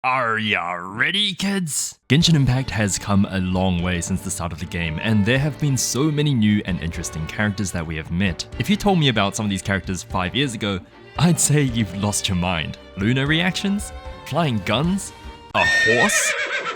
Are ya ready, kids? Genshin Impact has come a long way since the start of the game, and there have been so many new and interesting characters that we have met. If you told me about some of these characters 5 years ago, I'd say you've lost your mind. Lunar reactions? Flying guns? A horse?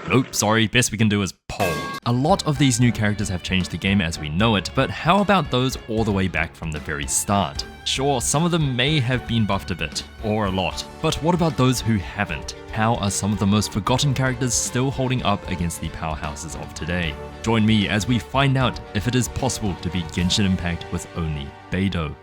Nope, sorry, best we can do is pole. A lot of these new characters have changed the game as we know it, but how about those all the way back from the very start? Sure, some of them may have been buffed a bit, or a lot, but what about those who haven't? How are some of the most forgotten characters still holding up against the powerhouses of today? Join me as we find out if it is possible to beat Genshin Impact with only Beidou.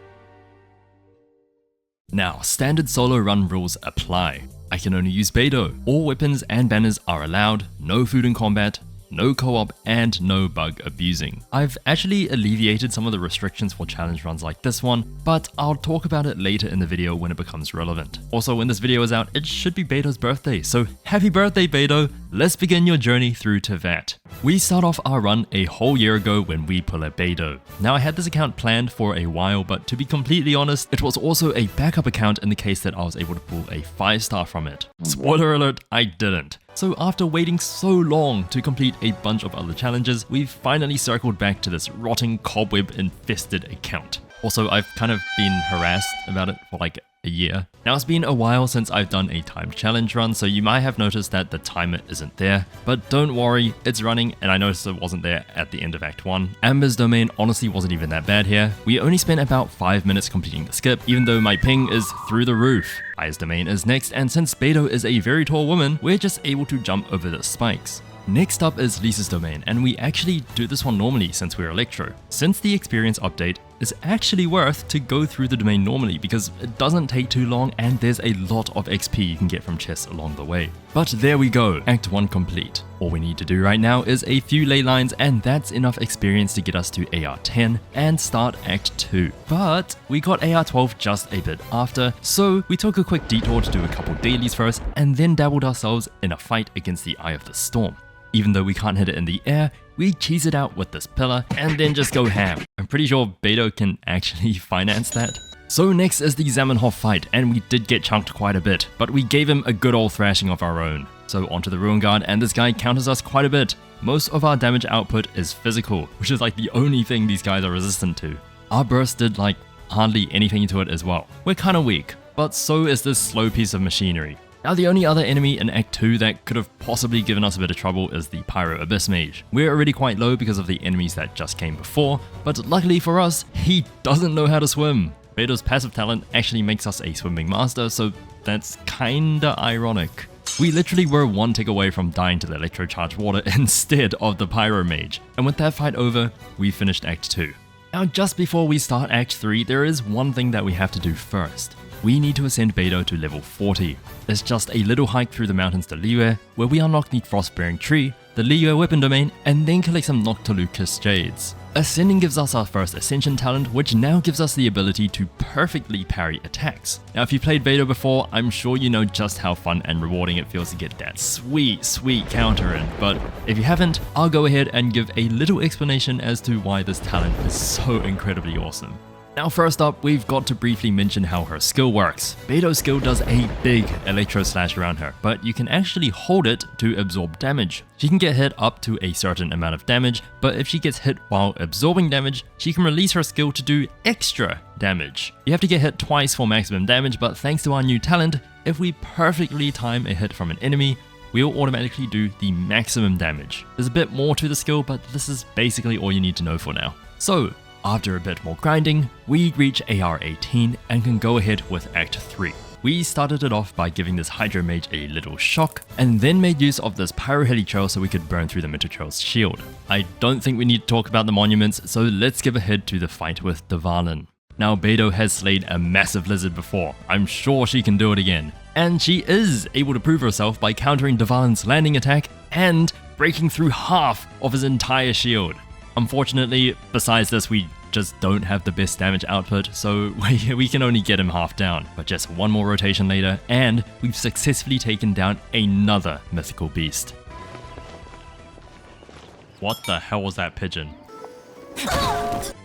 Now, standard solo run rules apply. I can only use Beidou. All weapons and banners are allowed, no food in combat, no co-op, and no bug abusing. I've actually alleviated some of the restrictions for challenge runs like this one, but I'll talk about it later in the video when it becomes relevant. Also, when this video is out, it should be Beidou's birthday, so happy birthday, Beidou! Let's begin your journey through Teyvat. We start off our run a whole year ago when we pull a Beidou. Now, I had this account planned for a while, but to be completely honest, it was also a backup account in the case that I was able to pull a 5-star from it. Spoiler alert, I didn't. So after waiting so long to complete a bunch of other challenges, we've finally circled back to this rotting cobweb-infested account. Also, I've kind of been harassed about it for like a year. Now, it's been a while since I've done a timed challenge run, so you might have noticed that the timer isn't there, but don't worry, it's running, and I noticed it wasn't there at the end of Act 1. Amber's domain honestly wasn't even that bad here. We only spent about 5 minutes completing the skip, even though my ping is through the roof. Aya's domain is next, and since Beidou is a very tall woman, we're just able to jump over the spikes. Next up is Lisa's domain, and we actually do this one normally since we're Electro. Since the experience update, it's actually worth to go through the domain normally because it doesn't take too long and there's a lot of XP you can get from chests along the way. But there we go, Act 1 complete. All we need to do right now is a few ley lines, and that's enough experience to get us to AR 10 and start Act 2. But we got AR 12 just a bit after, so we took a quick detour to do a couple dailies first and then dabbled ourselves in a fight against the Eye of the Storm. Even though we can't hit it in the air, we cheese it out with this pillar and then just go ham. I'm pretty sure Beidou can actually finance that. So next is the Zamenhof fight, and we did get chunked quite a bit, but we gave him a good old thrashing of our own. So onto the Ruin Guard, and this guy counters us quite a bit. Most of our damage output is physical, which is like the only thing these guys are resistant to. Our burst did like hardly anything to it as well. We're kinda weak, but so is this slow piece of machinery. Now, the only other enemy in Act 2 that could have possibly given us a bit of trouble is the Pyro Abyss Mage. We're already quite low because of the enemies that just came before, but luckily for us, he doesn't know how to swim. Beidou's passive talent actually makes us a swimming master, so that's kinda ironic. We literally were one tick away from dying to the electrocharged water instead of the Pyro Mage. And with that fight over, we finished Act 2. Now, just before we start Act 3, there is one thing that we have to do first. We need to ascend Beidou to level 40. It's just a little hike through the mountains to Liyue, where we unlock the Frostbearing Tree, the Liyue weapon domain, and then collect some Noctilucous Jades. Ascending gives us our first Ascension talent, which now gives us the ability to perfectly parry attacks. Now, if you played Beidou before, I'm sure you know just how fun and rewarding it feels to get that sweet counter in, but if you haven't, I'll go ahead and give a little explanation as to why this talent is so incredibly awesome. Now, first up, we've got to briefly mention how her skill works. Beidou's skill does a big electro slash around her, but you can actually hold it to absorb damage. She can get hit up to a certain amount of damage, but if she gets hit while absorbing damage, she can release her skill to do extra damage. You have to get hit twice for maximum damage, but thanks to our new talent, if we perfectly time a hit from an enemy, we'll automatically do the maximum damage. There's a bit more to the skill, but this is basically all you need to know for now. So, after a bit more grinding, we reach AR 18 and can go ahead with Act 3. We started it off by giving this Hydro Mage a little shock, and then made use of this Pyro Heli Trail so we could burn through the Mental Trail's shield. I don't think we need to talk about the monuments, so let's give a head to the fight with Natlan. Now, Beidou has slayed a massive lizard before. I'm sure she can do it again. And she is able to prove herself by countering Natlan's landing attack and breaking through half of his entire shield. Unfortunately, besides this, we just don't have the best damage output, so we can only get him half down. But just one more rotation later, and we've successfully taken down another mythical beast. What the hell was that pigeon?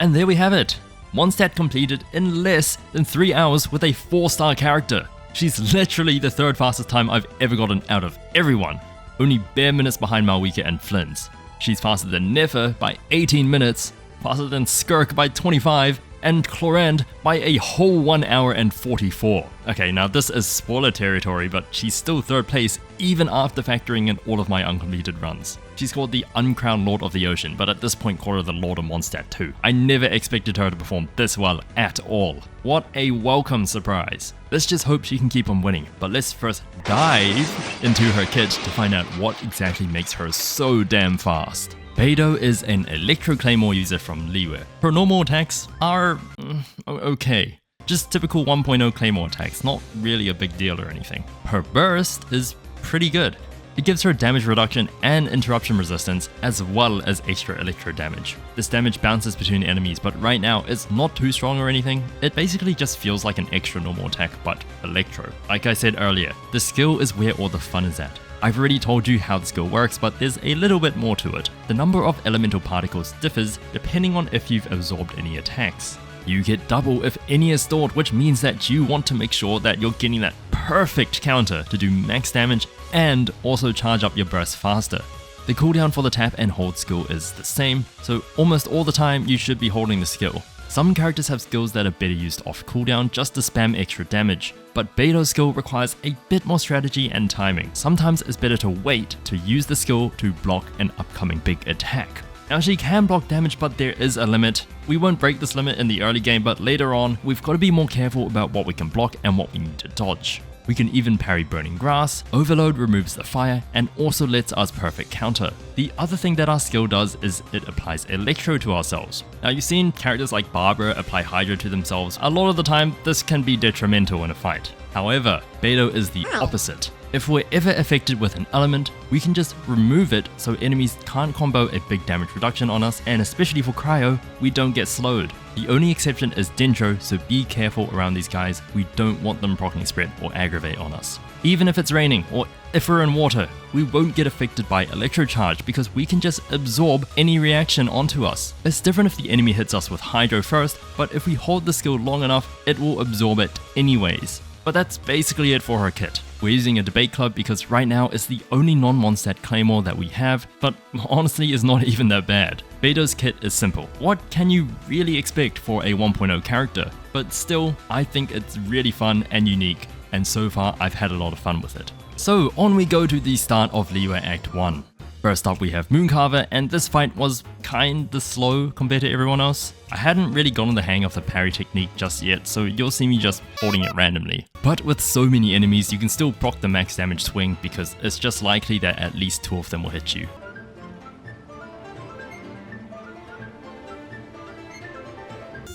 And there we have it! Mondstadt completed in less than 3 hours with a 4-star character. She's literally the third fastest time I've ever gotten out of everyone, only bare minutes behind Malwika and Flint's. She's faster than Nefer by 18 minutes, faster than Skirk by 25, and Chlorand by a whole 1 hour and 44. Okay, now this is spoiler territory, but she's still third place even after factoring in all of my uncompleted runs. She's called the Uncrowned Lord of the Ocean, but at this point call her the Lord of Mondstadt too. I never expected her to perform this well at all. What a welcome surprise. Let's just hope she can keep on winning, but let's first dive into her kit to find out what exactly makes her so damn fast. Beidou is an Electro Claymore user from Liyue. Her normal attacks are okay. Just typical 1.0 Claymore attacks, not really a big deal or anything. Her burst is pretty good. It gives her damage reduction and interruption resistance as well as extra electro damage. This damage bounces between enemies, but right now it's not too strong or anything. It basically just feels like an extra normal attack but electro. Like I said earlier, the skill is where all the fun is at. I've already told you how the skill works, but there's a little bit more to it. The number of elemental particles differs depending on if you've absorbed any attacks. You get double if any is stored, which means that you want to make sure that you're getting that perfect counter to do max damage and also charge up your burst faster. The cooldown for the tap and hold skill is the same, so almost all the time you should be holding the skill. Some characters have skills that are better used off cooldown just to spam extra damage, but Beidou's skill requires a bit more strategy and timing. Sometimes it's better to wait to use the skill to block an upcoming big attack. Now she can block damage, but there is a limit. We won't break this limit in the early game, but later on, we've got to be more careful about what we can block and what we need to dodge. We can even parry burning grass, overload removes the fire, and also lets us perfect counter. The other thing that our skill does is it applies electro to ourselves. Now you've seen characters like Barbara apply hydro to themselves. A lot of the time, this can be detrimental in a fight. However, Beidou is the opposite. If we're ever affected with an element, we can just remove it so enemies can't combo a big damage reduction on us, and especially for Cryo, we don't get slowed. The only exception is Dendro, so be careful around these guys. We don't want them proccing spread or aggravate on us. Even if it's raining or if we're in water, we won't get affected by electro charge because we can just absorb any reaction onto us. It's different if the enemy hits us with hydro first, but if we hold the skill long enough, it will absorb it anyways. But that's basically it for her kit. We're using a debate club because right now it's the only non-Mondstadt Claymore that we have, but honestly is not even that bad. Beidou's kit is simple. What can you really expect for a 1.0 character? But still, I think it's really fun and unique, and so far I've had a lot of fun with it. So on we go to the start of Liyue Act 1. First up we have Mooncarver, and this fight was kinda slow compared to everyone else. I hadn't really gotten the hang of the parry technique just yet, so you'll see me just holding it randomly. But with so many enemies, you can still proc the max damage swing because it's just likely that at least 2 of them will hit you.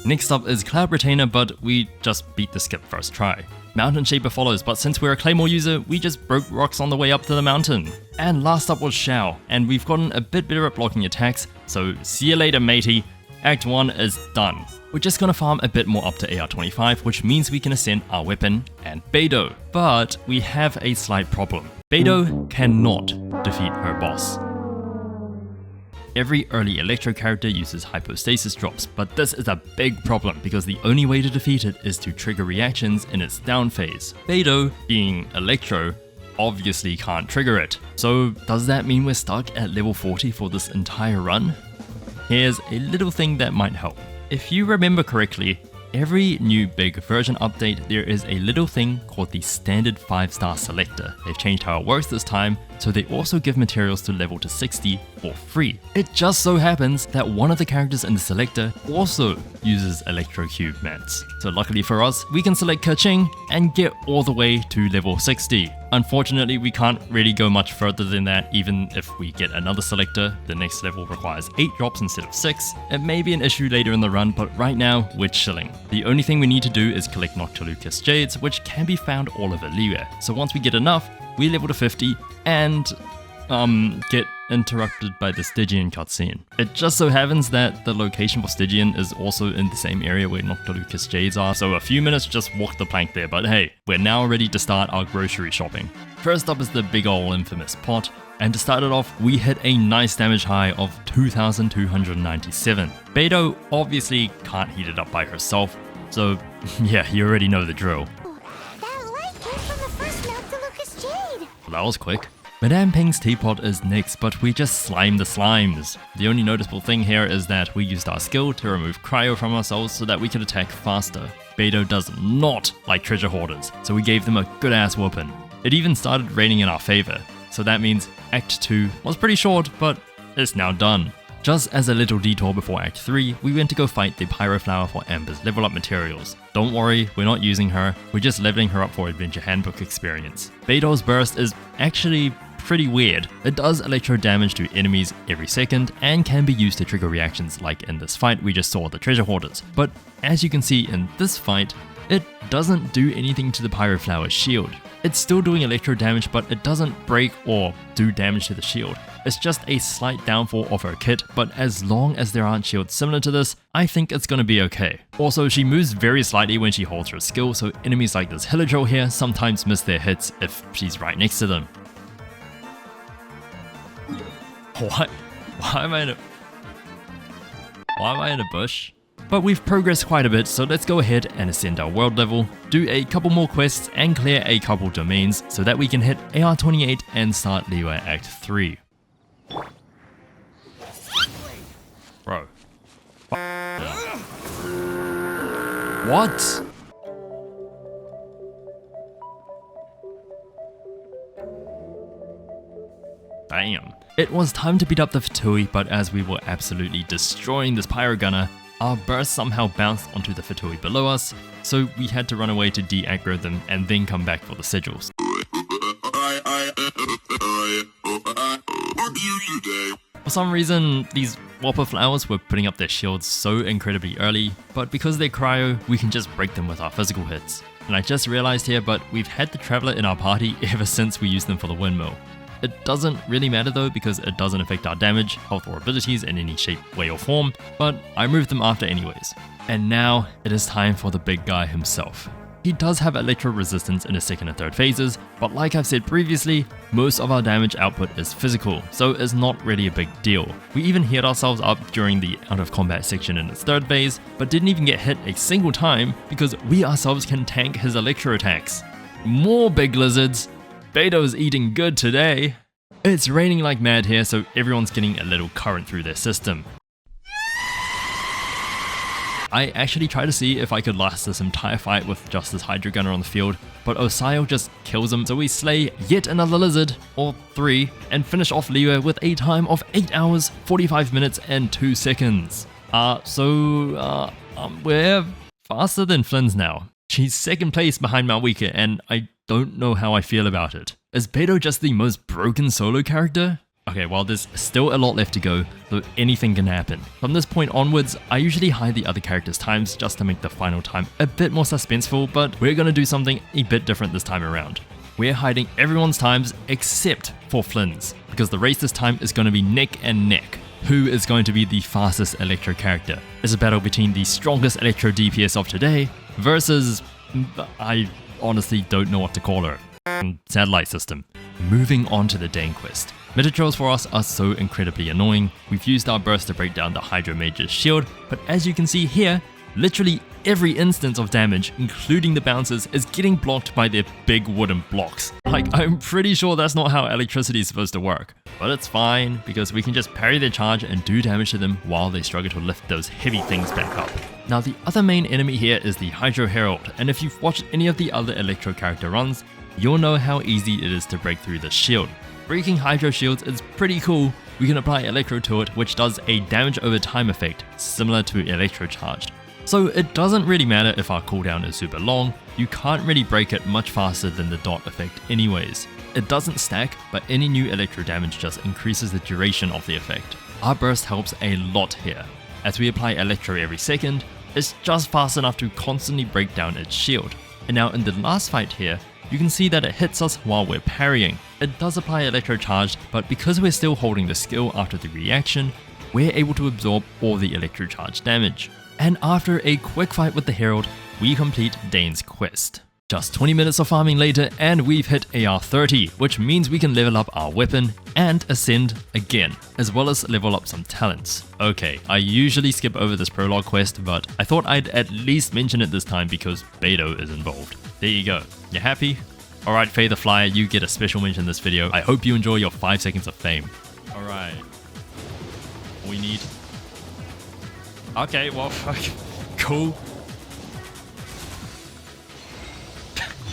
Next up is Cloud Retainer, but we just beat the skip first try. Mountain Shaper follows, but since we're a Claymore user, we just broke rocks on the way up to the mountain. And last up was Xiao, and we've gotten a bit better at blocking attacks, so see you later matey, Act 1 is done. We're just gonna farm a bit more up to AR 25, which means we can ascend our weapon and Beidou. But we have a slight problem. Beidou cannot defeat her boss. Every early Electro character uses hypostasis drops, but this is a big problem because the only way to defeat it is to trigger reactions in its down phase. Beidou, being Electro, obviously can't trigger it. So does that mean we're stuck at level 40 for this entire run? Here's a little thing that might help. If you remember correctly, every new big version update there is a little thing called the standard 5-star selector. They've changed how it works this time, so they also give materials to level to 60 for free. It just so happens that one of the characters in the selector also uses Electro Cube mats. So luckily for us, we can select Ka-Ching and get all the way to level 60. Unfortunately, we can't really go much further than that. Even if we get another selector, the next level requires 8 drops instead of 6. It may be an issue later in the run, but right now, we're chilling. The only thing we need to do is collect Noctilucous Jades, which can be found all over Liyue. So once we get enough, we level to 50 and get interrupted by the Stygian cutscene. It just so happens that the location for Stygian is also in the same area where Noctilucous Jades are, so a few minutes just walk the plank there, but hey, we're now ready to start our grocery shopping. First up is the big ol' infamous pot, and to start it off, we hit a nice damage high of 2,297. Beidou obviously can't heat it up by herself, so yeah, you already know the drill. Well, that was quick. Madame Ping's teapot is next, but we just slime the slimes. The only noticeable thing here is that we used our skill to remove cryo from ourselves so that we could attack faster. Beidou does not like treasure hoarders, so we gave them a good ass whooping. It even started raining in our favor, so that means Act 2 was pretty short, but it's now done. Just as a little detour before Act 3, we went to go fight the Pyro Flower for Amber's level up materials. Don't worry, we're not using her, we're just leveling her up for Adventure Handbook experience. Beidou's burst is actually pretty weird. It does electro damage to enemies every second and can be used to trigger reactions like in this fight we just saw with the treasure hoarders. But as you can see in this fight, it doesn't do anything to the Pyro Flower's shield. It's still doing electro damage, but it doesn't break or do damage to the shield. It's just a slight downfall of her kit, but as long as there aren't shields similar to this, I think it's gonna be okay. Also, she moves very slightly when she holds her skill, so enemies like this Hillydrill here sometimes miss their hits if she's right next to them. What? Why am I in a bush? But we've progressed quite a bit, so let's go ahead and ascend our world level, do a couple more quests and clear a couple domains so that we can hit AR28 and start Liyue Act 3. Bro. What? Damn. It was time to beat up the Fatui, but as we were absolutely destroying this Pyro Gunner, our burst somehow bounced onto the Fatui below us, so we had to run away to de-aggro them and then come back for the sigils. For some reason, these Whopper Flowers were putting up their shields so incredibly early, but because they're cryo, we can just break them with our physical hits. And I just realized here, but we've had the Traveler in our party ever since we used them for the windmill. It doesn't really matter though because it doesn't affect our damage, health or abilities in any shape, way or form, but I removed them after anyways. And now it is time for the big guy himself. He does have electro resistance in his second and third phases, but like I've said previously, most of our damage output is physical, so it's not really a big deal. We even healed ourselves up during the out of combat section in its third phase, but didn't even get hit a single time because we ourselves can tank his electro attacks. More big lizards! Beidou's eating good today. It's raining like mad here, so everyone's getting a little current through their system. I actually tried to see if I could last this entire fight with just this Hydro Gunner on the field, but Osayo just kills him, so we slay yet another lizard, or 3, and finish off Liyue with a time of 8 hours, 45 minutes, and 2 seconds. We're faster than Flynn's now. She's second place behind Malwika, and I don't know how I feel about it. Is Beidou just the most broken solo character? Okay, well there's still a lot left to go, so anything can happen. From this point onwards, I usually hide the other characters' times just to make the final time a bit more suspenseful, but we're gonna do something a bit different this time around. We're hiding everyone's times except for Flynn's, because the race this time is gonna be neck and neck. Who is going to be the fastest Electro character? It's a battle between the strongest Electro DPS of today versus... I honestly don't know what to call her. Satellite system. Moving on to the Dane quest. Metatrolls for us are so incredibly annoying. We've used our burst to break down the Hydro Mage's shield, but as you can see here, literally every instance of damage, including the bounces, is getting blocked by their big wooden blocks. Like, I'm pretty sure that's not how electricity is supposed to work. But it's fine, because we can just parry their charge and do damage to them while they struggle to lift those heavy things back up. Now the other main enemy here is the Hydro Herald, and if you've watched any of the other Electro character runs, you'll know how easy it is to break through this shield. Breaking Hydro shields is pretty cool. We can apply Electro to it, which does a damage over time effect, similar to Electro Charged. So it doesn't really matter if our cooldown is super long, you can't really break it much faster than the dot effect anyways. It doesn't stack, but any new Electro damage just increases the duration of the effect. Our burst helps a lot here. As we apply Electro every second, it's just fast enough to constantly break down its shield. And now in the last fight here, you can see that it hits us while we're parrying. It does apply Electro Charge, but because we're still holding the skill after the reaction, we're able to absorb all the Electro Charge damage. And after a quick fight with the Herald, we complete Dane's quest. Just 20 minutes of farming later and we've hit AR 30, which means we can level up our weapon and ascend again, as well as level up some talents. Okay, I usually skip over this prologue quest, but I thought I'd at least mention it this time because Beidou is involved. There you go. You happy? Alright, Faye the Flyer, you get a special mention in this video. I hope you enjoy your 5 seconds of fame. Alright. We need... Okay, well, fuck. Cool.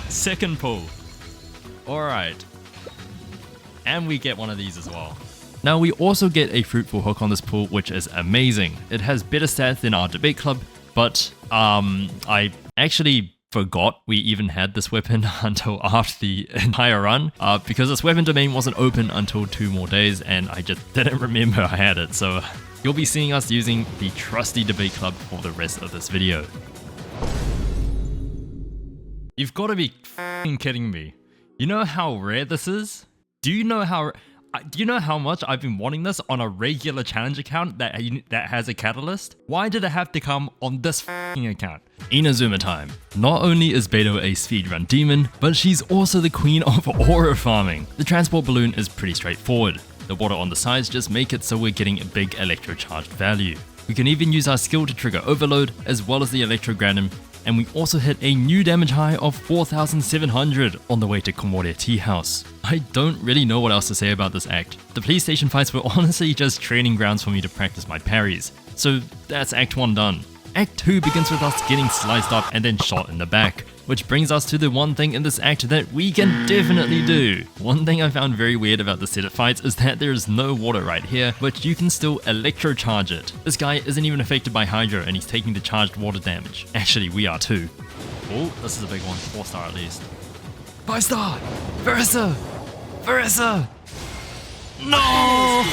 Second pull. Alright. And we get one of these as well. Now we also get a fruitful hook on this pull, which is amazing. It has better stats than our debate club, but I actually forgot we even had this weapon until after the entire run, because this weapon domain wasn't open until 2 more days, and I just didn't remember I had it, so you'll be seeing us using the trusty debate club for the rest of this video. You've got to be f***ing kidding me. You know how rare this is? Do you know how much I've been wanting this on a regular challenge account that has a catalyst? Why did it have to come on this f***ing account? Inazuma time. Not only is Beidou a speedrun demon, but she's also the queen of aura farming. The transport balloon is pretty straightforward. The water on the sides just make it so we're getting a big electrocharged value. We can even use our skill to trigger overload as well as the electrogranum, and we also hit a new damage high of 4,700 on the way to Komoria Tea House. I don't really know what else to say about this act. The police station fights were honestly just training grounds for me to practice my parries. So that's Act 1 done. Act 2 begins with us getting sliced up and then shot in the back, which brings us to the one thing in this act that we can definitely do. One thing I found very weird about the set of fights is that there is no water right here, but you can still electrocharge it. This guy isn't even affected by Hydro and he's taking the charged water damage. Actually, we are too. Oh, this is a big one. 4-star at least. 5-star! Versa! Versa! No!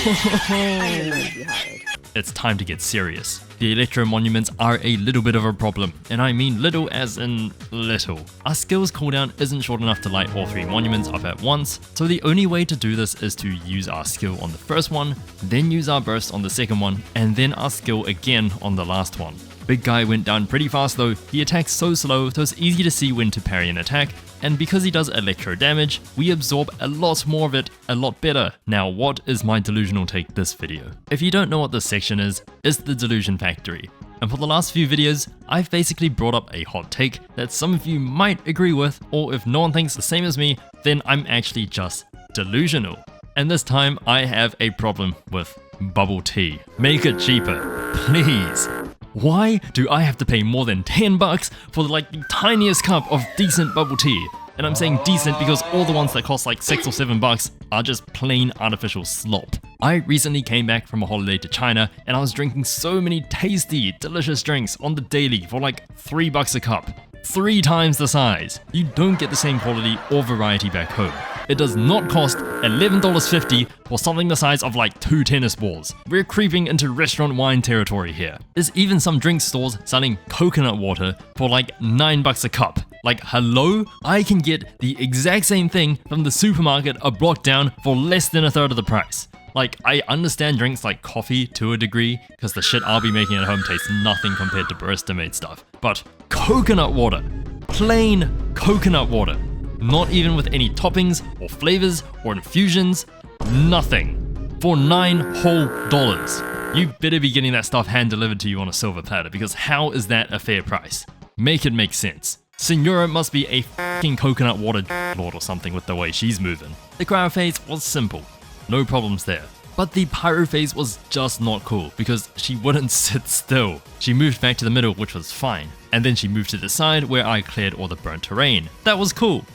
It's time to get serious. The electro monuments are a little bit of a problem, and I mean little as in little. Our skills cooldown isn't short enough to light all 3 monuments up at once, so the only way to do this is to use our skill on the first one, then use our burst on the second one, and then our skill again on the last one. Big guy went down pretty fast though. He attacks so slow, so it's easy to see when to parry an attack, and because he does electro damage, we absorb a lot more of it a lot better. Now what is my delusional take this video? If you don't know what this section is, it's the Delusion Factory. And for the last few videos, I've basically brought up a hot take that some of you might agree with, or if no one thinks the same as me, then I'm actually just delusional. And this time I have a problem with bubble tea. Make it cheaper, please. Why do I have to pay more than 10 bucks for like the tiniest cup of decent bubble tea? And I'm saying decent because all the ones that cost like 6 or 7 bucks are just plain artificial slop. I recently came back from a holiday to China and I was drinking so many tasty, delicious drinks on the daily for like 3 bucks a cup. 3 times the size. You don't get the same quality or variety back home. It does not cost $11.50 for something the size of like 2 tennis balls. We're creeping into restaurant wine territory here. There's even some drink stores selling coconut water for like 9 bucks a cup. Like, hello? I can get the exact same thing from the supermarket a block down for less than a third of the price. Like, I understand drinks like coffee to a degree, because the shit I'll be making at home tastes nothing compared to barista-made stuff. But coconut water, plain coconut water, not even with any toppings or flavors or infusions, nothing, for $9 whole. You better be getting that stuff hand-delivered to you on a silver platter, because how is that a fair price? Make it make sense. Senora must be a f***ing coconut water lord or something with the way she's moving. The cryo phase was simple. No problems there. But the pyro phase was just not cool because she wouldn't sit still. She moved back to the middle, which was fine. And then she moved to the side where I cleared all the burnt terrain. That was cool.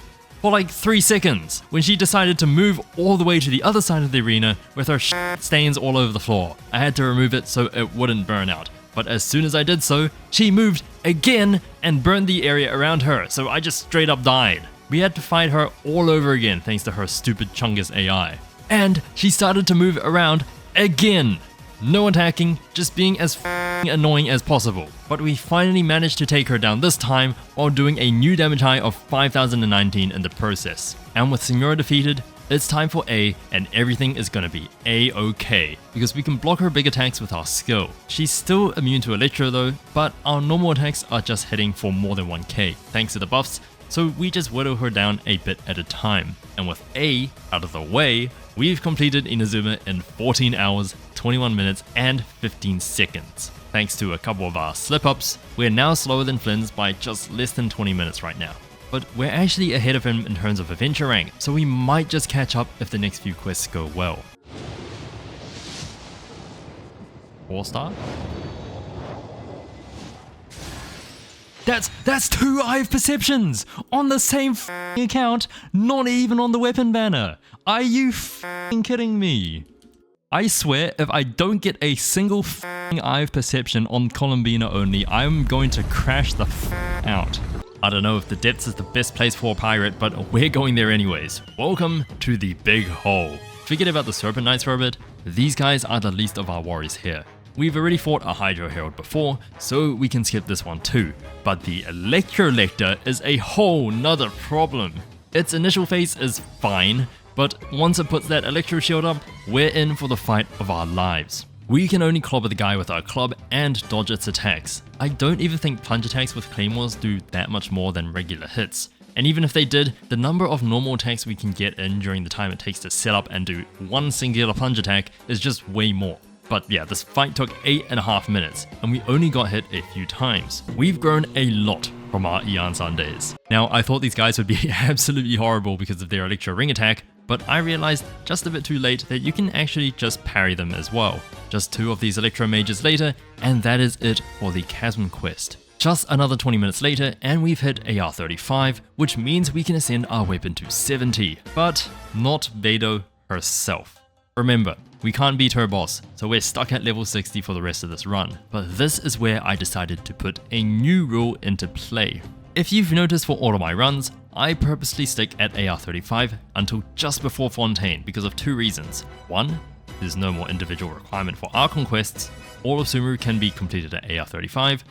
For like 3 seconds, when she decided to move all the way to the other side of the arena with her stains all over the floor. I had to remove it so it wouldn't burn out. But as soon as I did so, she moved again and burned the area around her, so I just straight up died. We had to fight her all over again thanks to her stupid Chungus AI. And she started to move around again. No attacking, just being as f***ing annoying as possible. But we finally managed to take her down this time while doing a new damage high of 5,019 in the process. And with Senora defeated, it's time for A, and everything is gonna be A-okay, because we can block her big attacks with our skill. She's still immune to Electro though, but our normal attacks are just hitting for more than 1k, thanks to the buffs, so we just whittle her down a bit at a time. And with A out of the way, we've completed Inazuma in 14 hours, 21 minutes, and 15 seconds. Thanks to a couple of our slip-ups, we're now slower than Flynn's by just less than 20 minutes right now. but we're actually ahead of him in terms of adventure rank, so we might just catch up if the next few quests go well. 4-star? That's 2 Eye of Perceptions on the same account, not even on the weapon banner. Are you kidding me? I swear, if I don't get a single Eye of Perception on Columbina only, I'm going to crash the out. I don't know if the depths is the best place for a pirate, but we're going there anyways. Welcome to the big hole. Forget about the Serpent Knights for a bit. These guys are the least of our worries here. We've already fought a Hydro Herald before, so we can skip this one too. But the Electrolector is a whole nother problem. Its initial phase is fine, but once it puts that Electro Shield up, we're in for the fight of our lives. We can only clobber the guy with our club and dodge its attacks. I don't even think plunge attacks with claymores do that much more than regular hits. And even if they did, the number of normal attacks we can get in during the time it takes to set up and do one singular plunge attack is just way more. But yeah, this fight took 8.5 minutes, and we only got hit a few times. We've grown a lot from our Ian-san days. Now, I thought these guys would be absolutely horrible because of their Electro Ring attack, but I realized just a bit too late that you can actually just parry them as well. Just 2 of these Electro Mages later, and that is it for the Chasm quest. Just another 20 minutes later, and we've hit AR 35, which means we can ascend our weapon to 70, but not Beidou herself. Remember, we can't beat her boss, so we're stuck at level 60 for the rest of this run. But this is where I decided to put a new rule into play. If you've noticed for all of my runs, I purposely stick at AR 35 until just before Fontaine because of 2 reasons. 1, there's no more individual requirement for our conquests, all of Sumeru can be completed at AR 35,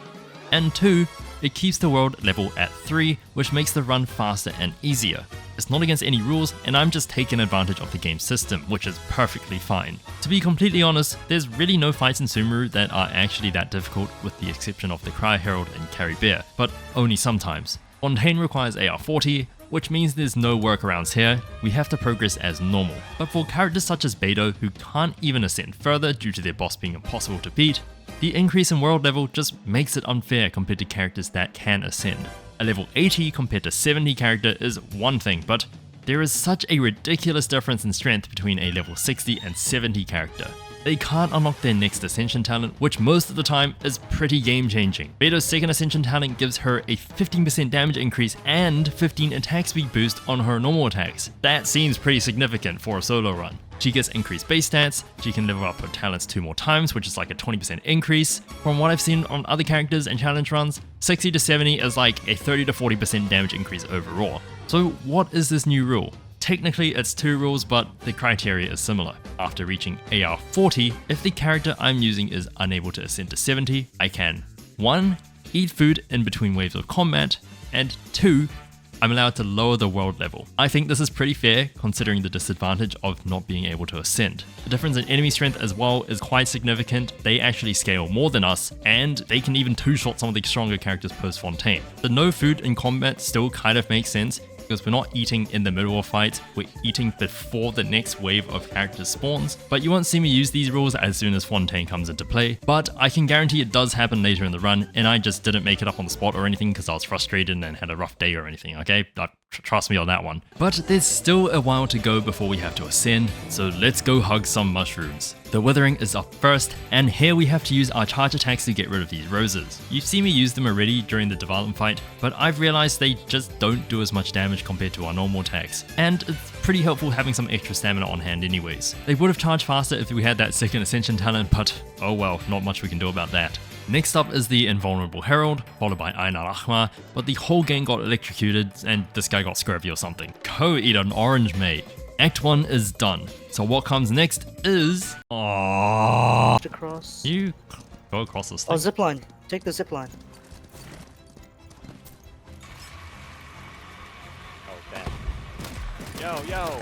and 2, it keeps the world level at 3, which makes the run faster and easier. It's not against any rules, and I'm just taking advantage of the game system, which is perfectly fine. To be completely honest, there's really no fights in Sumeru that are actually that difficult with the exception of the Cry Herald and Carry Bear, but only sometimes. Fontaine requires AR 40, which means there's no workarounds here, we have to progress as normal. But for characters such as Beidou, who can't even ascend further due to their boss being impossible to beat, the increase in world level just makes it unfair compared to characters that can ascend. A level 80 compared to 70 character is one thing, but there is such a ridiculous difference in strength between a level 60 and 70 character. They can't unlock their next Ascension talent, which most of the time is pretty game changing. Beidou's second Ascension talent gives her a 15% damage increase and 15 attack speed boost on her normal attacks. That seems pretty significant for a solo run. She gets increased base stats, she can level up her talents 2 more times, which is like a 20% increase. From what I've seen on other characters and challenge runs, 60 to 70 is like a 30 to 40% damage increase overall. So what is this new rule? Technically it's 2 rules, but the criteria is similar. After reaching AR 40, if the character I'm using is unable to ascend to 70, I can 1. Eat food in between waves of combat, and 2. I'm allowed to lower the world level. I think this is pretty fair considering the disadvantage of not being able to ascend. The difference in enemy strength as well is quite significant. They actually scale more than us, and they can even 2-shot some of the stronger characters post Fontaine. The no food in combat still kind of makes sense, because we're not eating in the middle of fights, we're eating before the next wave of characters spawns. But you won't see me use these rules as soon as Fontaine comes into play, but I can guarantee it does happen later in the run, and I just didn't make it up on the spot or anything because I was frustrated and had a rough day or anything, okay? Trust me on that one. But there's still a while to go before we have to ascend, so let's go hug some mushrooms. The Withering is up first, and here we have to use our charge attacks to get rid of these roses. You've seen me use them already during the development fight, but I've realized they just don't do as much damage compared to our normal attacks, and it's pretty helpful having some extra stamina on hand anyways. They would have charged faster if we had that second Ascension talent, but oh well, not much we can do about that. Next up is the Invulnerable Herald, followed by Einar Achmar, but the whole gang got electrocuted and this guy got scurvy or something. Go eat an orange, mate. Act 1 is done. So what comes next is... Across. You go across this thing. Oh, zipline. Take the zipline. Oh, damn. Yo.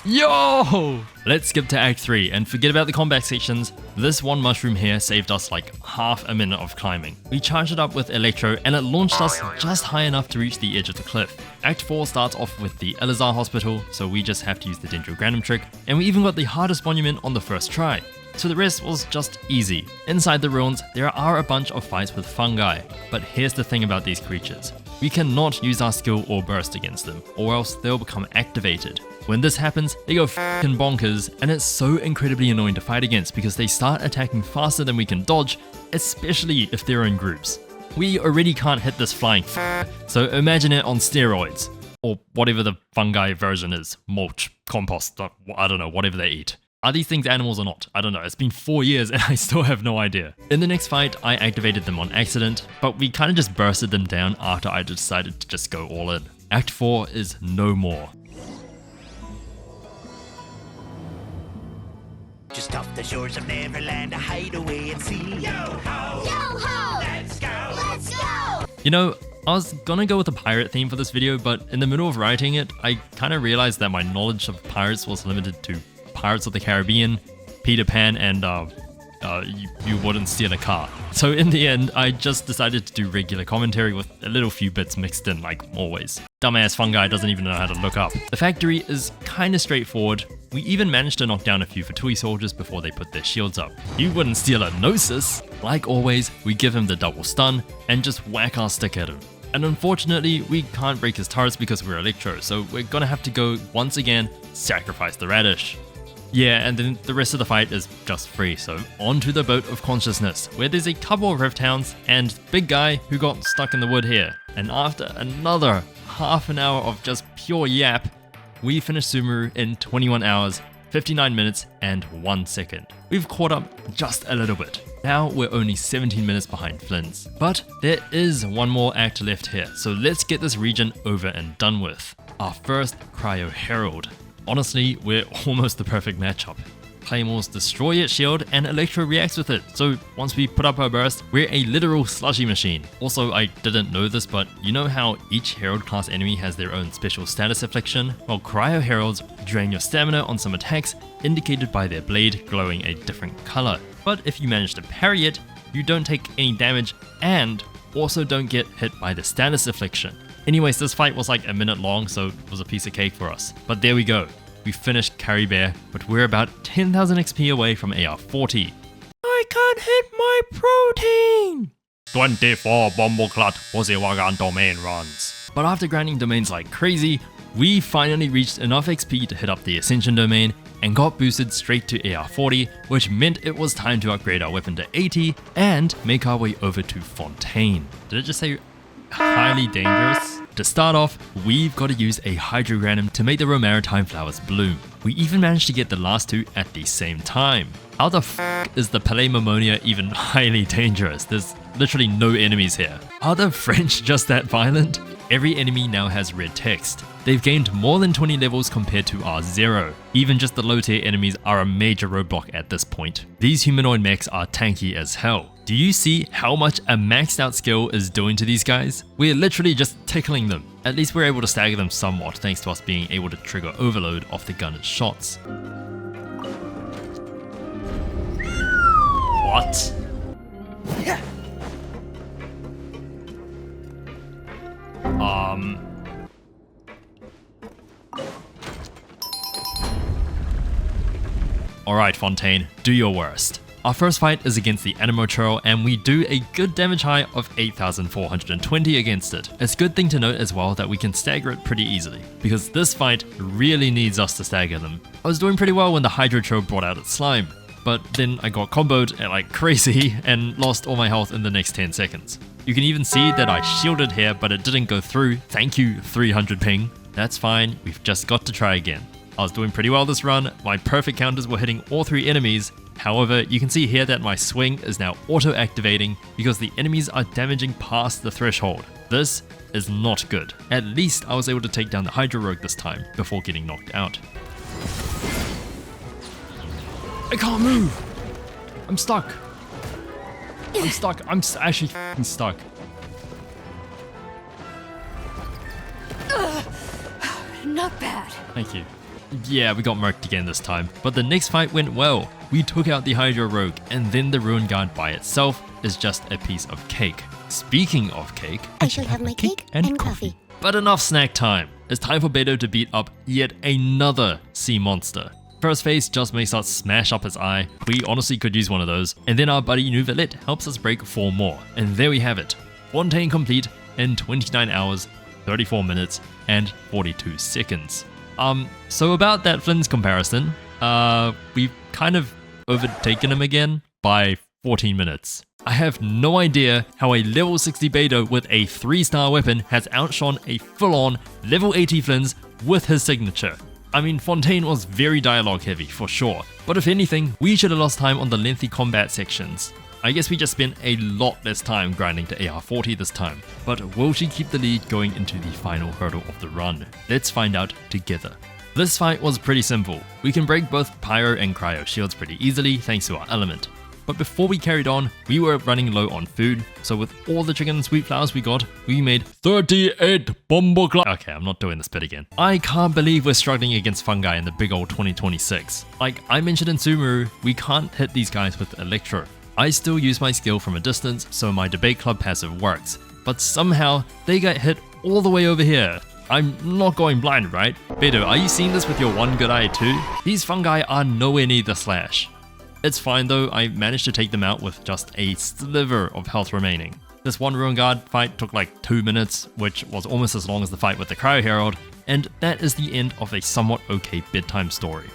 Yo! Let's skip to Act 3 and forget about the combat sections. This one mushroom here saved us like half a minute of climbing. We charged it up with Electro and it launched us just high enough to reach the edge of the cliff. Act 4 starts off with the Elazar Hospital, so we just have to use the Dendrogranum trick, and we even got the hardest monument on the first try. So the rest was just easy. Inside the ruins, there are a bunch of fights with fungi, but here's the thing about these creatures. We cannot use our skill or burst against them, or else they'll become activated. When this happens, they go f***ing bonkers, and it's so incredibly annoying to fight against because they start attacking faster than we can dodge, especially if they're in groups. We already can't hit this flying so imagine it on steroids. Or whatever the fungi version is. Mulch, compost, I don't know, whatever they eat. Are these things animals or not? I don't know, it's been 4 years and I still have no idea. In the next fight, I activated them on accident, but we kind of just bursted them down after I decided to just go all in. Act 4 is no more. Just off the shores of Neverland, a hideaway at sea. Yo-ho! Yo-ho! Let's go! Let's go! You know, I was gonna go with a pirate theme for this video, but in the middle of writing it, I kind of realized that my knowledge of pirates was limited to Pirates of the Caribbean, Peter Pan, and you wouldn't steal a car. So in the end, I just decided to do regular commentary with a little few bits mixed in like always. Dumbass fungi doesn't even know how to look up. The factory is kinda straightforward. We even managed to knock down a few Fatui soldiers before they put their shields up. You wouldn't steal a Gnosis! Like always, we give him the double stun and just whack our stick at him. And unfortunately, we can't break his turrets because we're Electro, so we're gonna have to go once again, sacrifice the radish. Yeah, and then the rest of the fight is just free, so on to the Boat of Consciousness, where there's a couple of Rift Hounds and Big Guy who got stuck in the wood here. And after another half an hour of just pure yap, we finished Sumeru in 21 hours, 59 minutes, and 1 second. We've caught up just a little bit. Now we're only 17 minutes behind Flynn's. But there is one more act left here, so let's get this region over and done with. Our first Cryo Herald. Honestly, we're almost the perfect matchup. Claymores destroy its shield and Electro reacts with it, so once we put up our burst, we're a literal slushy machine. Also, I didn't know this, but you know how each Herald class enemy has their own special status affliction? Well, Cryo Heralds drain your stamina on some attacks, indicated by their blade glowing a different color. But if you manage to parry it, you don't take any damage and also don't get hit by the status affliction. Anyways, this fight was like a minute long, so it was a piece of cake for us. But there we go. We finished Carry Bear, but we're about 10,000 XP away from AR40. I can't hit my protein! 24 Bomboclat Posiwagan domain runs. But after grinding domains like crazy, we finally reached enough XP to hit up the Ascension domain and got boosted straight to AR40, which meant it was time to upgrade our weapon to 80 and make our way over to Fontaine. Did it just say highly dangerous? To start off, we've got to use a Hydrogranum to make the Romaritime flowers bloom. We even managed to get the last two at the same time. How the f*** is the Palaemomonia even highly dangerous? There's literally no enemies here. Are the French just that violent? Every enemy now has red text. They've gained more than 20 levels compared to our 0. Even just the low tier enemies are a major roadblock at this point. These humanoid mechs are tanky as hell. Do you see how much a maxed out skill is doing to these guys? We're literally just tickling them. At least we're able to stagger them somewhat thanks to us being able to trigger overload off the gunner's shots. What? Alright Fontaine, do your worst. Our first fight is against the Animochurl and we do a good damage high of 8,420 against it. It's a good thing to note as well that we can stagger it pretty easily, because this fight really needs us to stagger them. I was doing pretty well when the Hydrochurl brought out its slime, but then I got comboed like crazy and lost all my health in the next 10 seconds. You can even see that I shielded here but it didn't go through, thank you 300 ping. That's fine, we've just got to try again. I was doing pretty well this run, my perfect counters were hitting all 3 enemies. However, you can see here that my swing is now auto-activating because the enemies are damaging past the threshold. This is not good. At least I was able to take down the Hydro Rogue this time before getting knocked out. I can't move! I'm stuck! I'm stuck. I'm actually f***ing stuck. Not bad. Thank you. Yeah, we got murked again this time, but the next fight went well. We took out the Hydro Rogue, and then the Ruin Guard by itself is just a piece of cake. Speaking of cake, I shall have my cake and coffee. But enough snack time. It's time for Beidou to beat up yet another sea monster. First phase just makes us smash up his eye. We honestly could use one of those. And then our buddy Nouvelet helps us break 4 more. And there we have it. Fontaine complete in 29 hours, 34 minutes, and 42 seconds. So about that Flynn's comparison, we've kind of overtaken him again by 14 minutes. I have no idea how a level 60 Beidou with a 3-star weapon has outshone a full-on level 80 Flynn's with his signature. I mean, Fontaine was very dialogue heavy for sure, but if anything, we should have lost time on the lengthy combat sections. I guess we just spent a lot less time grinding to AR40 this time, but will she keep the lead going into the final hurdle of the run? Let's find out together. This fight was pretty simple. We can break both Pyro and Cryo shields pretty easily thanks to our element. But before we carried on, we were running low on food, so with all the chicken and sweet flowers we got, we made 38 bombo cla- Okay, I'm not doing this bit again. I can't believe we're struggling against fungi in the big old 2026. Like I mentioned in Sumeru, we can't hit these guys with Electro. I still use my skill from a distance, so my debate club passive works, but somehow they get hit all the way over here. I'm not going blind, right? Beidou, are you seeing this with your one good eye too? These fungi are nowhere near the slash. It's fine though, I managed to take them out with just a sliver of health remaining. This one Ruin Guard fight took like 2 minutes, which was almost as long as the fight with the Cryo Herald, and that is the end of a somewhat okay bedtime story.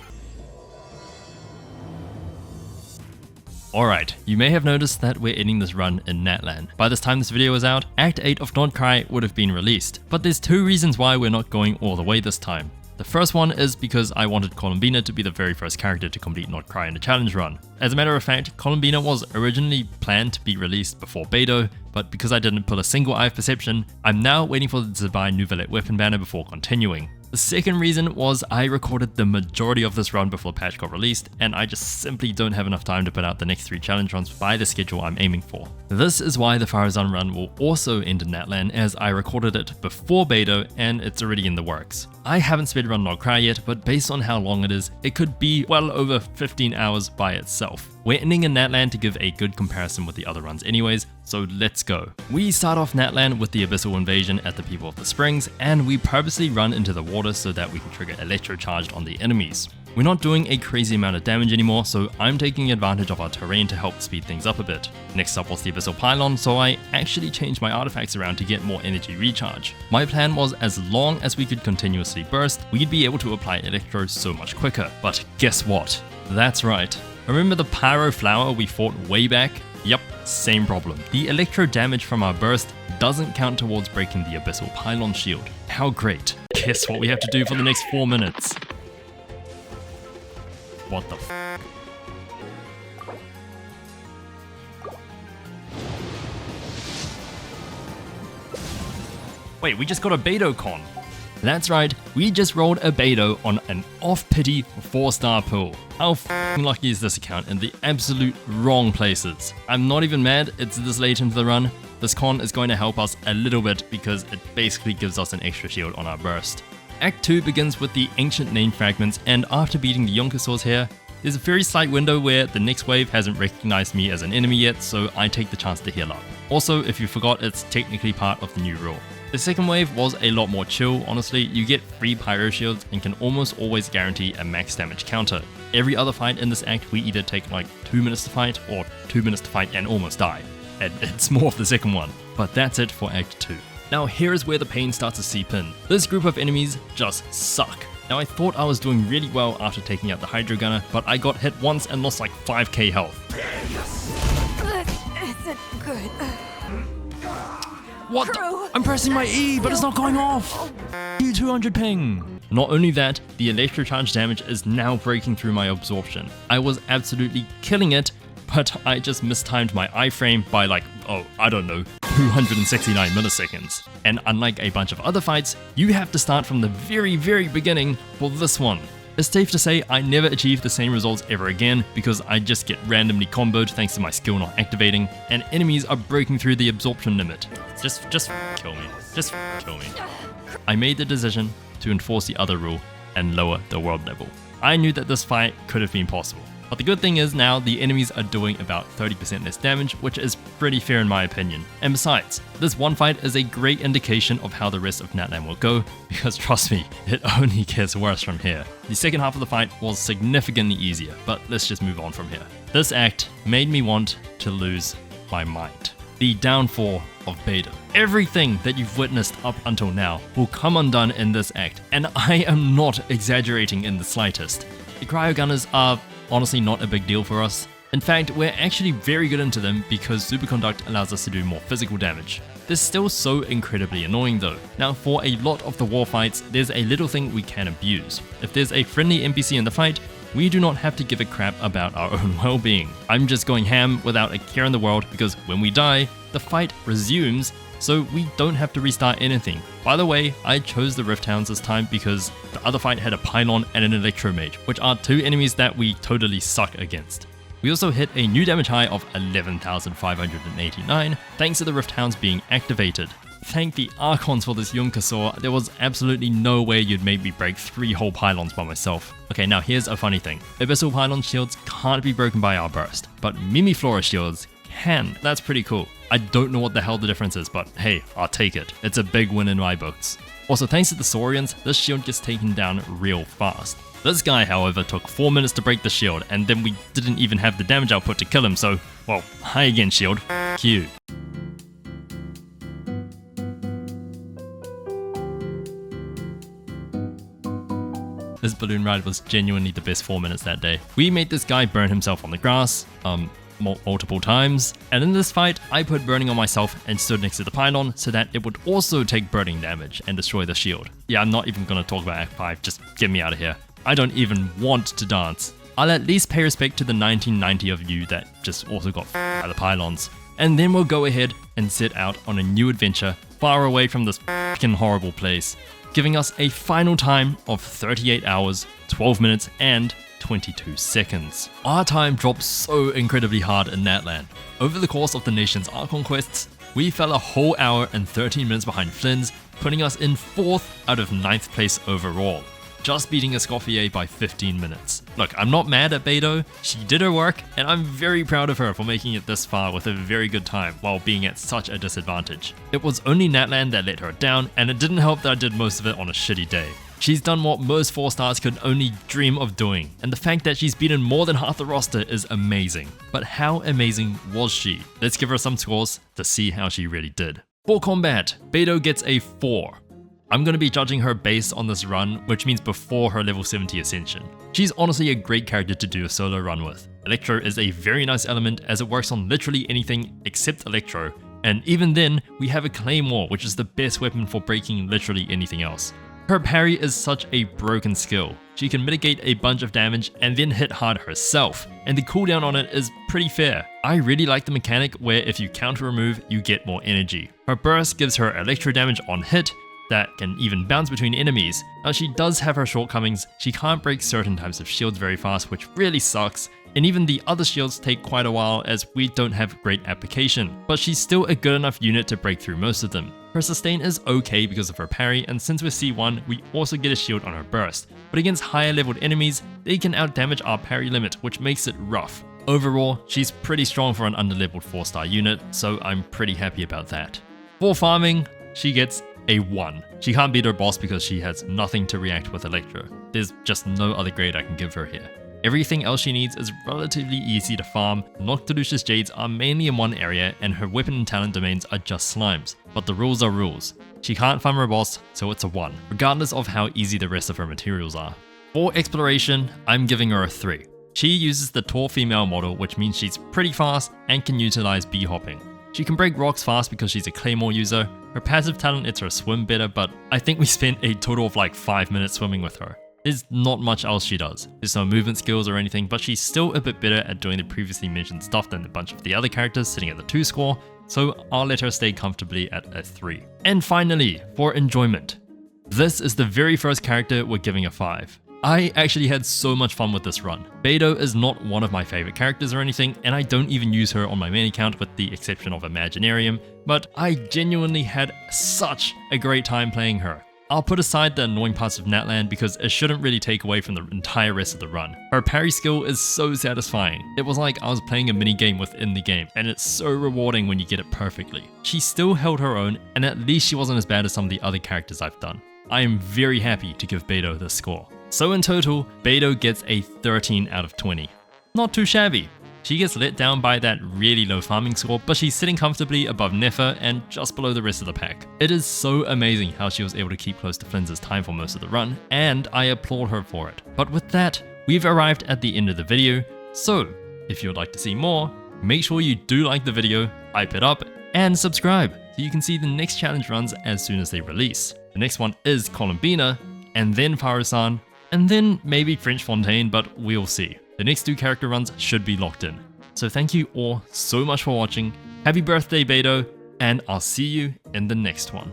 Alright, you may have noticed that we're ending this run in Natlan. By this time this video is out, Act 8 of Not Cry would have been released, but there's 2 reasons why we're not going all the way this time. The first one is because I wanted Columbina to be the very first character to complete Not Cry in the challenge run. As a matter of fact, Columbina was originally planned to be released before Beidou, but because I didn't pull a single Eye of Perception, I'm now waiting for the Divine Nouvelet weapon banner before continuing. The second reason was I recorded the majority of this run before the patch got released, and I just simply don't have enough time to put out the next 3 challenge runs by the schedule I'm aiming for. This is why the Farazan run will also end in Natlan, as I recorded it before Beidou and it's already in the works. I haven't speedrun Not Cry yet, but based on how long it is, it could be well over 15 hours by itself. We're ending in Natlan to give a good comparison with the other runs anyways, so let's go. We start off Natlan with the Abyssal Invasion at the People of the Springs, and we purposely run into the water so that we can trigger Electrocharged on the enemies. We're not doing a crazy amount of damage anymore, so I'm taking advantage of our terrain to help speed things up a bit. Next up was the Abyssal Pylon, so I actually changed my artifacts around to get more energy recharge. My plan was as long as we could continuously burst, we'd be able to apply Electro so much quicker. But guess what? That's right. Remember the Pyro Flower we fought way back? Yep, same problem. The Electro damage from our burst doesn't count towards breaking the Abyssal Pylon shield. How great. Guess what we have to do for the next 4 minutes? What the f***? Wait, we just got a Beidou con. That's right, we just rolled a Beidou on an off-pity 4-star pool. How f***ing lucky is this account in the absolute wrong places? I'm not even mad it's this late into the run. This con is going to help us a little bit because it basically gives us an extra shield on our burst. Act 2 begins with the ancient name fragments, and after beating the Yonkasaurs here, there's a very slight window where the next wave hasn't recognized me as an enemy yet, so I take the chance to heal up. Also, if you forgot, it's technically part of the new rule. The second wave was a lot more chill, honestly. You get free pyro shields and can almost always guarantee a max damage counter. Every other fight in this act we either take like 2 minutes to fight or 2 minutes to fight and almost die. And it's more of the second one. But that's it for Act 2. Now here is where the pain starts to seep in. This group of enemies just suck. Now I thought I was doing really well after taking out the Hydro Gunner, but I got hit once and lost like 5k health. That isn't good. What? I'm pressing my E, but it's not going off! You 200 ping! Not only that, the Electrocharge damage is now breaking through my absorption. I was absolutely killing it, but I just mistimed my iframe by like, oh, I don't know, 269 milliseconds. And unlike a bunch of other fights, you have to start from the very, very beginning for this one. It's safe to say I never achieve the same results ever again because I just get randomly comboed thanks to my skill not activating, and enemies are breaking through the absorption limit. Just kill me. Just kill me. I made the decision to enforce the other rule and lower the world level. I knew that this fight could have been possible. But the good thing is now the enemies are doing about 30% less damage, which is pretty fair in my opinion. And besides, this one fight is a great indication of how the rest of Natlan will go, because trust me, it only gets worse from here. The second half of the fight was significantly easier, but let's just move on from here. This act made me want to lose my mind. The downfall of Beidou. Everything that you've witnessed up until now will come undone in this act, and I am not exaggerating in the slightest. The cryo gunners are honestly not a big deal for us. In fact, we're actually very good into them because Superconduct allows us to do more physical damage. They're still so incredibly annoying though. Now for a lot of the war fights, there's a little thing we can abuse. If there's a friendly NPC in the fight, we do not have to give a crap about our own well-being. I'm just going ham without a care in the world because when we die, the fight resumes, so we don't have to restart anything. By the way, I chose the Rift Hounds this time because the other fight had a Pylon and an Electromage, which are two enemies that we totally suck against. We also hit a new damage high of 11,589 thanks to the Rift Hounds being activated. Thank the Archons for this Yunkasaur, there was absolutely no way you'd make me break 3 whole pylons by myself. Okay, now here's a funny thing. Abyssal Pylon shields can't be broken by our burst, but Mimiflora shields can. That's pretty cool. I don't know what the hell the difference is, but hey, I'll take it. It's a big win in my books. Also, thanks to the Saurians, this shield gets taken down real fast. This guy, however, took 4 minutes to break the shield, and then we didn't even have the damage output to kill him, so, well, hi again, shield. Cute. This balloon ride was genuinely the best 4 minutes that day. We made this guy burn himself on the grass, multiple times, and in this fight, I put burning on myself and stood next to the pylon so that it would also take burning damage and destroy the shield. Yeah, I'm not even gonna talk about Act 5, just get me out of here. I don't even want to dance. I'll at least pay respect to the 1990 of you that just also got by the pylons. And then we'll go ahead and set out on a new adventure far away from this fucking horrible place, giving us a final time of 38 hours, 12 minutes, and 22 seconds. Our time dropped so incredibly hard in Natlan. Over the course of the nation's Archon quests, we fell a whole hour and 13 minutes behind Flynn's, putting us in 4th out of 9th place overall, just beating Escoffier by 15 minutes. Look, I'm not mad at Beidou, she did her work, and I'm very proud of her for making it this far with a very good time while being at such a disadvantage. It was only Natlan that let her down, and it didn't help that I did most of it on a shitty day. She's done what most 4 stars could only dream of doing, and the fact that she's beaten more than half the roster is amazing. But how amazing was she? Let's give her some scores to see how she really did. For combat, Beidou gets a 4. I'm going to be judging her based on this run, which means before her level 70 ascension. She's honestly a great character to do a solo run with. Electro is a very nice element as it works on literally anything except Electro, and even then, we have a Claymore, which is the best weapon for breaking literally anything else. Her parry is such a broken skill. She can mitigate a bunch of damage and then hit hard herself, and the cooldown on it is pretty fair. I really like the mechanic where if you counter a move, you get more energy. Her burst gives her electro damage on hit, that can even bounce between enemies. Now she does have her shortcomings, she can't break certain types of shields very fast, which really sucks, and even the other shields take quite a while as we don't have great application, but she's still a good enough unit to break through most of them. Her sustain is okay because of her parry, and since we're C1, we also get a shield on her burst, but against higher leveled enemies, they can outdamage our parry limit, which makes it rough. Overall, she's pretty strong for an underleveled 4-star unit, so I'm pretty happy about that. For farming, she gets a 1. She can't beat her boss because she has nothing to react with Electro. There's just no other grade I can give her here. Everything else she needs is relatively easy to farm. Noctilucious Jades are mainly in one area and her weapon and talent domains are just slimes, but the rules are rules. She can't farm her boss, so it's a 1, regardless of how easy the rest of her materials are. For exploration, I'm giving her a 3. She uses the tall female model, which means she's pretty fast and can utilize bee hopping. She can break rocks fast because she's a Claymore user. Her passive talent lets her swim better, but I think we spent a total of like 5 minutes swimming with her. There's not much else she does. There's no movement skills or anything, but she's still a bit better at doing the previously mentioned stuff than a bunch of the other characters sitting at the 2 score, so I'll let her stay comfortably at a 3. And finally, for enjoyment. This is the very first character we're giving a 5. I actually had so much fun with this run. Beidou is not one of my favorite characters or anything, and I don't even use her on my main account with the exception of Imaginarium, but I genuinely had such a great time playing her. I'll put aside the annoying parts of Natlan because it shouldn't really take away from the entire rest of the run. Her parry skill is so satisfying. It was like I was playing a mini game within the game, and it's so rewarding when you get it perfectly. She still held her own, and at least she wasn't as bad as some of the other characters I've done. I am very happy to give Beidou this score. So in total, Beidou gets a 13 out of 20. Not too shabby. She gets let down by that really low farming score, but she's sitting comfortably above Nefer and just below the rest of the pack. It is so amazing how she was able to keep close to Flinz's time for most of the run, and I applaud her for it. But with that, we've arrived at the end of the video, so if you would like to see more, make sure you do like the video, hype it up, and subscribe so you can see the next challenge runs as soon as they release. The next one is Columbina, and then Farusan, and then maybe French Fontaine, but we'll see. The next 2 character runs should be locked in. So thank you all so much for watching, happy birthday Beidou, and I'll see you in the next one.